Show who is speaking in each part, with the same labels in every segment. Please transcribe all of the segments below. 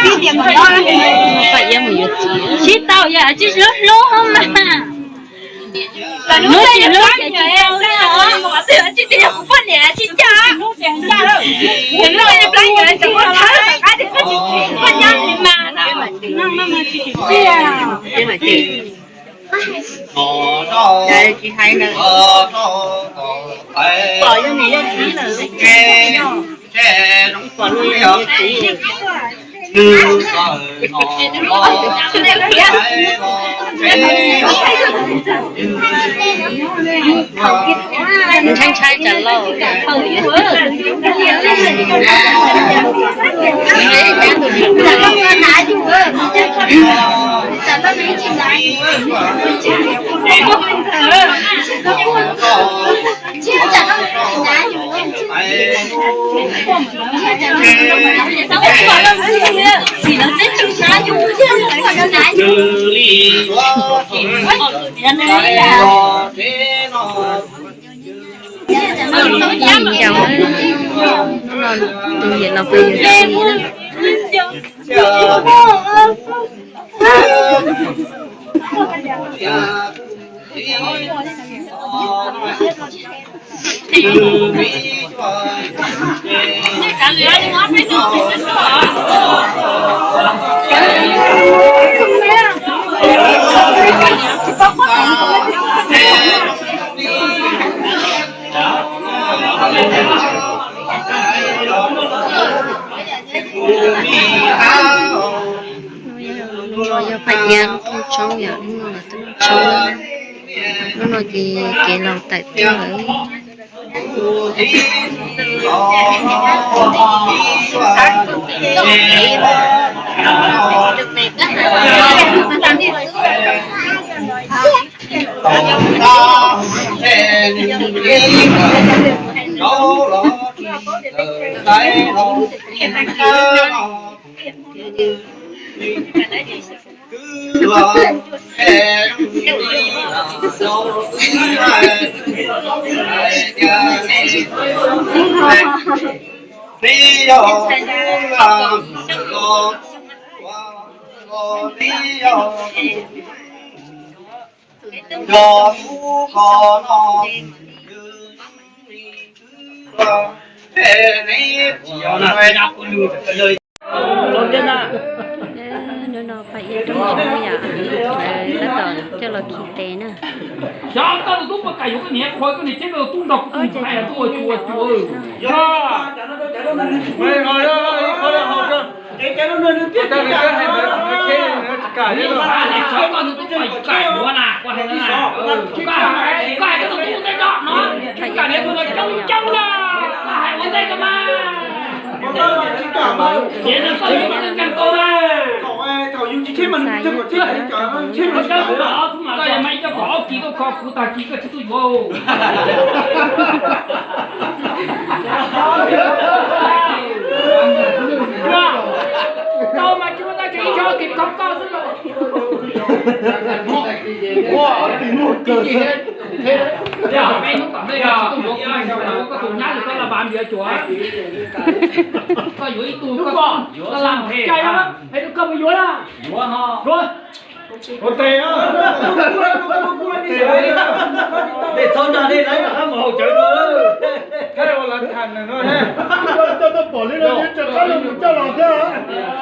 Speaker 1: Đi điểm phải phải em một chỉ tao giờ chỉ rớt lố mà nó chỉ rớt chỉ tao đó mà chỉ tiền không phân nè chỉ cha nó tiền cha đâu tiền nó là bao nhiêu chỉ có tháng cái thì có chỉ phân nhau thì mà nó chỉ cái mà chỉ đây chị thấy nè bỏ cho này chỉ là đóng còn luôn chị thanh trai trả lâu chỉ là tết chúng ta dùng chứ không phải là nãy nó bây giờ phải dán con cháu giờ nó là con cháu nó nói gì cái lòng tại tôi ấy nó phải trong chỗ nhà đã tỏ cho là kỳ tế nè.
Speaker 2: Sao tao tụi mà cày cái nhẹ khói cái này chết rồi tụi độc cùng phải là tôi chùa. Sao? Mày ngồi đó, có được học chưa? Cái nó nơi tiếp tao này cái hay nó thế nó cày đấy rồi. Sao tao tụi mày cày nữa nè, qua đây nè. Cày cái tụi tụi nó nó. Cày này tụi trong trong là hại vấn đề cơ mà. Vậy nó có những cái căn cô đây. Cậu dùng chỉ thêm mình cho một chiếc này cả thêm một cái nữa. Tại mày cho bỏ kỹ có kho phụ ta kỹ cái thứ vô. Đâu mà chúng ta chỉ cho kịp không to rất rồi. Wow, một cờ thế. Giờ mày nó cảm thấy là có tụi nhát thì có là bạn gì ở chùa. Có dưới tụi có làm thế. Cái đó, thấy nó cầm dưới đó. Dưới ha. Rồi. Con tê á. Để xong ra đi lấy cả các màu chở nữa. Cái này là thành này thôi ha. Tôi bỏ lên đây cho nó cho lòng thế hả?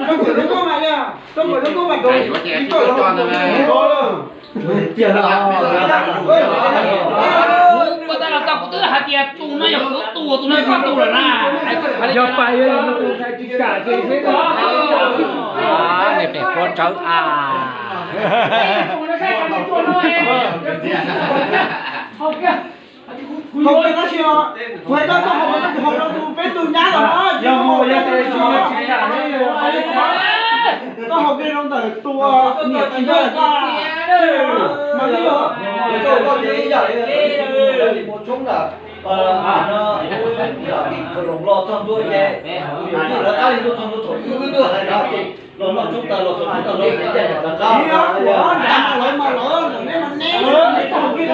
Speaker 2: Tôi phải nó có mặt nha. Tôi phải nó có mặt rồi. Tôi cho nó này. Tiền là. Người ta là tập của tôi là hạt tiền tù nó giống tù tù nó phát tù là na. Giờ phải nó tù cả cái thế đó. Đẹp đẹp con cháu à. Học kia. Học cái đó chưa? Vậy đó học đâu tụ bên tụ nhá rồi. Giờ ngồi ra đây cho chị là nó học cái trong đời tụ nhiều chuyện đó. Mà đi rồi. Có gì vậy? Một chúng là nó lồng lọt trong đuôi nhé. Nó cái gì trong nó thổi cứ đưa lại đó thì nó chúng ta lọt chúng ta lọt cái gì là cao. Nó đang lấy mà lỡ nên nó né. Không biết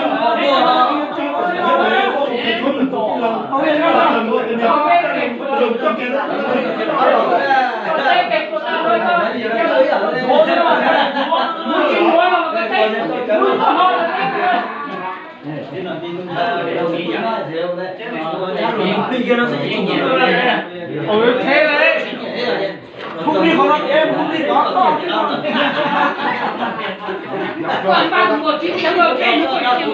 Speaker 2: Ôi thế đấy. Không đi khó em không đi có.
Speaker 1: Còn ba một chiếc chấm đầu trên của chiếc